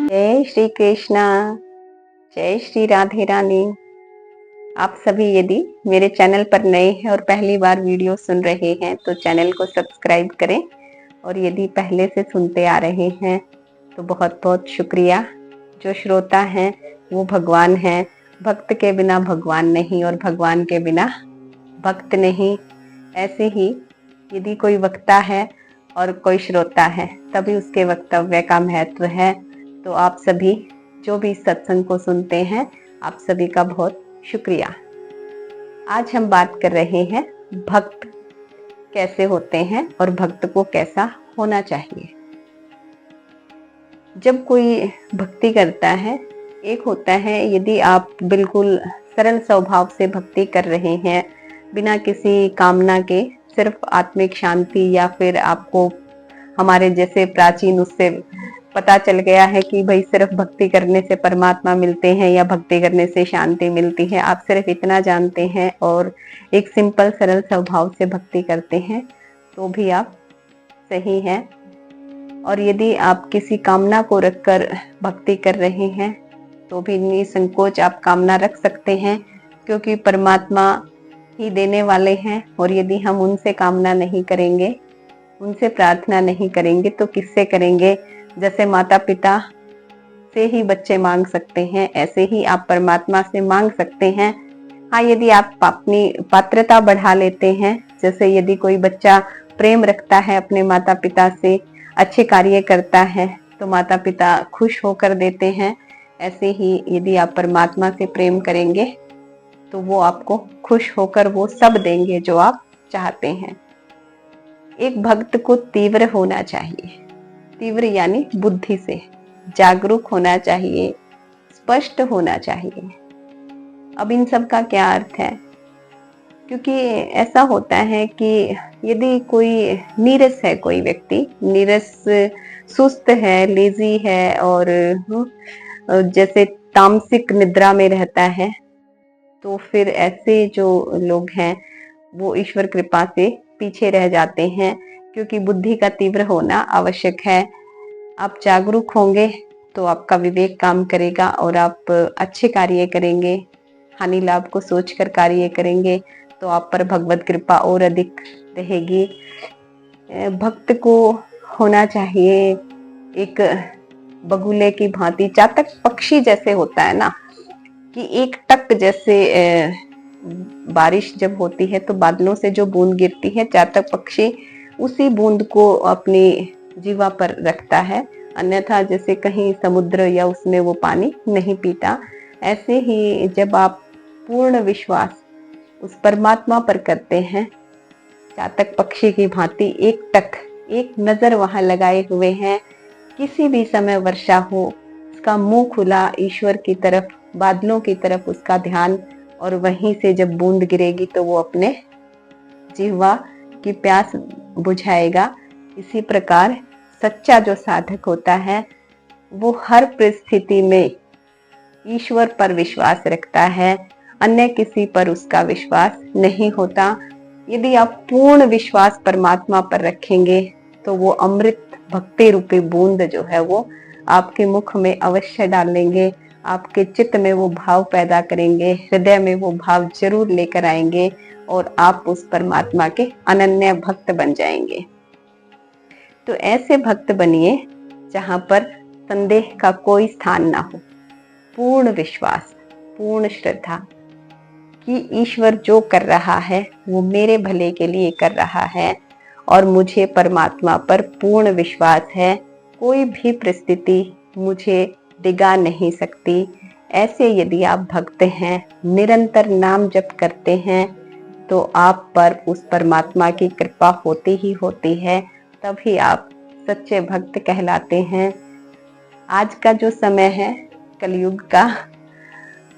जय श्री कृष्णा। जय श्री राधे रानी। आप सभी यदि मेरे चैनल पर नए हैं और पहली बार वीडियो सुन रहे हैं तो चैनल को सब्सक्राइब करें, और यदि पहले से सुनते आ रहे हैं तो बहुत बहुत शुक्रिया। जो श्रोता हैं वो भगवान हैं। भक्त के बिना भगवान नहीं और भगवान के बिना भक्त नहीं। ऐसे ही यदि कोई वक्ता है और कोई श्रोता है तभी उसके वक्तव्य का महत्व है। तो आप सभी जो भी इस सत्संग को सुनते हैं, आप सभी का बहुत शुक्रिया। आज हम बात कर रहे हैं भक्त कैसे होते हैं और भक्त को कैसा होना चाहिए। जब कोई भक्ति करता है, एक होता है यदि आप बिल्कुल सरल स्वभाव से भक्ति कर रहे हैं, बिना किसी कामना के, सिर्फ आत्मिक शांति, या फिर आपको हमारे जैसे प्राचीन उससे पता चल गया है कि भाई सिर्फ भक्ति करने से परमात्मा मिलते हैं या भक्ति करने से शांति मिलती है, आप सिर्फ इतना जानते हैं और एक सिंपल सरल स्वभाव से भक्ति करते हैं, तो भी आप सही हैं। और यदि आप किसी कामना को रखकर भक्ति कर रहे हैं तो भी निसंकोच आप कामना रख सकते हैं, क्योंकि परमात्मा ही देने वाले हैं। और यदि हम उनसे कामना नहीं करेंगे, उनसे प्रार्थना नहीं करेंगे तो किससे करेंगे। जैसे माता पिता से ही बच्चे मांग सकते हैं, ऐसे ही आप परमात्मा से मांग सकते हैं। हाँ, यदि आप अपनी पात्रता बढ़ा लेते हैं, जैसे यदि कोई बच्चा प्रेम रखता है अपने माता पिता से, अच्छे कार्य करता है तो माता पिता खुश होकर देते हैं। ऐसे ही यदि आप परमात्मा से प्रेम करेंगे तो वो आपको खुश होकर वो सब देंगे जो आप चाहते हैं। एक भक्त को तीव्र होना चाहिए। तीव्र यानी बुद्धि से जागरूक होना चाहिए, स्पष्ट होना चाहिए। अब इन सब का क्या अर्थ है? क्योंकि ऐसा होता है कि यदि कोई नीरस है, कोई व्यक्ति नीरस, सुस्त है, लेजी है और जैसे तामसिक निद्रा में रहता है, तो फिर ऐसे जो लोग हैं वो ईश्वर कृपा से पीछे रह जाते हैं, क्योंकि बुद्धि का तीव्र होना आवश्यक है। आप जागरूक होंगे तो आपका विवेक काम करेगा और आप अच्छे कार्य करेंगे, हानि लाभ को सोचकर कार्य करेंगे तो आप पर भगवत कृपा और अधिक रहेगी। भक्त को होना चाहिए एक बगुले की भांति, चातक पक्षी जैसे होता है ना, कि एक टक जैसे बारिश जब होती है तो बादलों से जो बूंद गिरती है, चातक पक्षी उसी बूंद को अपनी जीवा पर रखता है, अन्यथा जैसे कहीं समुद्र या उसमें वो पानी नहीं पीता। ऐसे ही जब आप पूर्ण विश्वास उस परमात्मा पर करते हैं, चातक पक्षी की भांति एक टक, एक नजर वहां लगाए हुए हैं, किसी भी समय वर्षा हो, उसका मुंह खुला ईश्वर की तरफ, बादलों की तरफ उसका ध्यान, और वहीं से जब बूंद गिरेगी तो वो अपने जिह्वा की प्यास बुझाएगा। इसी प्रकार सच्चा जो साधक होता है वो हर परिस्थिति में ईश्वर पर विश्वास रखता है, अन्य किसी पर उसका विश्वास नहीं होता। यदि आप पूर्ण विश्वास परमात्मा पर रखेंगे तो वो अमृत भक्ति रूपी बूंद जो है वो आपके मुख में अवश्य डालेंगे, आपके चित्त में वो भाव पैदा करेंगे, हृदय में वो भाव जरूर लेकर आएंगे और आप उस परमात्मा के अनन्य भक्त बन जाएंगे। तो ऐसे भक्त बनिए जहां पर संदेह का कोई स्थान ना हो। पूर्ण विश्वास, पूर्ण श्रद्धा कि ईश्वर जो कर रहा है वो मेरे भले के लिए कर रहा है और मुझे परमात्मा पर पूर्ण विश्वास है। कोई भी परिस्थिति मुझे डिगा नहीं सकती। ऐसे यदि आप भक्त हैं, निरंतर नाम जप करते हैं, तो आप पर उस परमात्मा की कृपा होती ही होती है, तभी आप सच्चे भक्त कहलाते हैं। आज का जो समय है कलयुग का,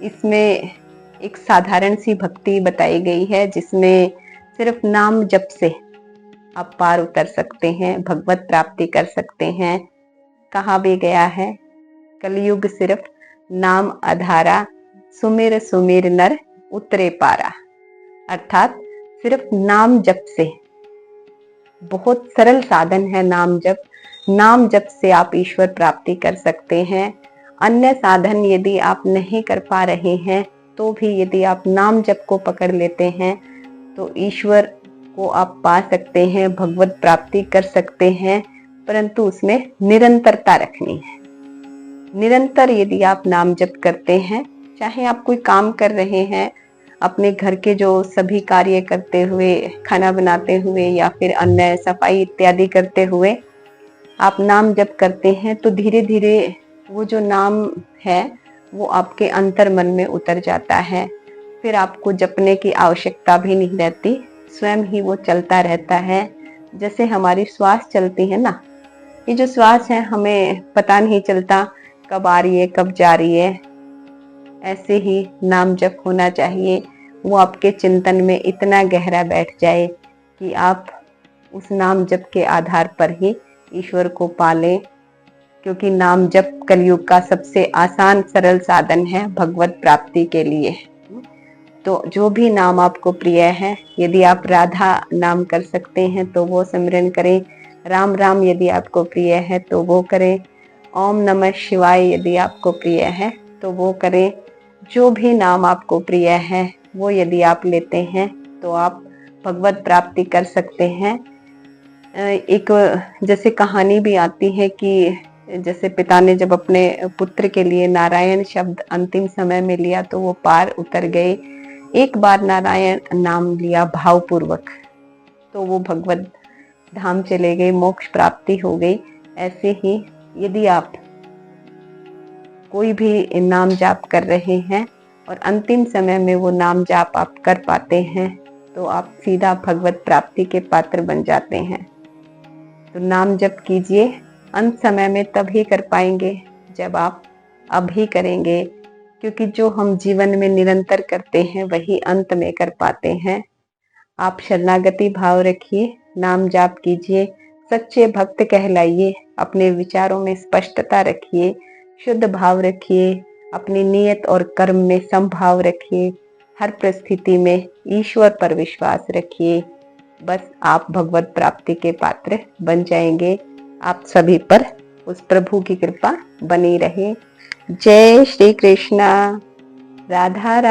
इसमें एक साधारण सी भक्ति बताई गई है जिसमें सिर्फ नाम जप से आप पार उतर सकते हैं, भगवत प्राप्ति कर सकते हैं। कहा भी गया है, कलयुग सिर्फ नाम आधारा, सुमिर सुमिर नर उतरे पारा। अर्थात सिर्फ नाम जप से, बहुत सरल साधन है नाम जप, नाम जप से आप ईश्वर प्राप्ति कर सकते हैं। अन्य साधन यदि आप नहीं कर पा रहे हैं तो भी यदि आप नाम जप को पकड़ लेते हैं तो ईश्वर को आप पा सकते हैं, भगवत प्राप्ति कर सकते हैं, परंतु उसमें निरंतरता रखनी है। निरंतर यदि आप नाम जप करते हैं, चाहे आप कोई काम कर रहे हैं, अपने घर के जो सभी कार्य करते हुए, खाना बनाते हुए या फिर अन्य सफाई इत्यादि करते हुए आप नाम जप करते हैं, तो धीरे धीरे वो जो नाम है वो आपके अंतर मन में उतर जाता है। फिर आपको जपने की आवश्यकता भी नहीं रहती, स्वयं ही वो चलता रहता है। जैसे हमारी श्वास चलती है ना, ये जो श्वास है हमें पता नहीं चलता कब आ रही है कब जा रही है। ऐसे ही नाम जप होना चाहिए, वो आपके चिंतन में इतना गहरा बैठ जाए कि आप उस नाम जप के आधार पर ही ईश्वर को पालें, क्योंकि नाम जप कलयुग का सबसे आसान सरल साधन है भगवत प्राप्ति के लिए। तो जो भी नाम आपको प्रिय है, यदि आप राधा नाम कर सकते हैं तो वो सिमरन करें, राम राम यदि आपको प्रिय है तो वो करें, ओम नमः शिवाय यदि आपको प्रिय है तो वो करें। जो भी नाम आपको प्रिय है वो यदि आप लेते हैं तो आप भगवत प्राप्ति कर सकते हैं। एक जैसे कहानी भी आती है कि जैसे पिता ने जब अपने पुत्र के लिए नारायण शब्द अंतिम समय में लिया तो वो पार उतर गए। एक बार नारायण नाम लिया भावपूर्वक तो वो भगवत धाम चले गए, मोक्ष प्राप्ति हो गई। ऐसे ही यदि आप कोई भी नाम जाप कर रहे हैं और अंतिम समय में वो नाम जाप आप कर पाते हैं तो आप सीधा भगवत प्राप्ति के पात्र बन जाते हैं। तो नाम जप कीजिए, अंत समय में तभी कर पाएंगे जब आप अभी करेंगे, क्योंकि जो हम जीवन में निरंतर करते हैं वही अंत में कर पाते हैं। आप शरणागति भाव रखिए, नाम जाप कीजिए, सच्चे भक्त कहलाइए, अपने विचारों में स्पष्टता रखिए, शुद्ध भाव रखिए, अपनी नियत और कर्म में समभाव रखिए, हर परिस्थिति में ईश्वर पर विश्वास रखिए। बस आप भगवत प्राप्ति के पात्र बन जाएंगे। आप सभी पर उस प्रभु की कृपा बनी रहे। जय श्री कृष्णा। राधा राधा।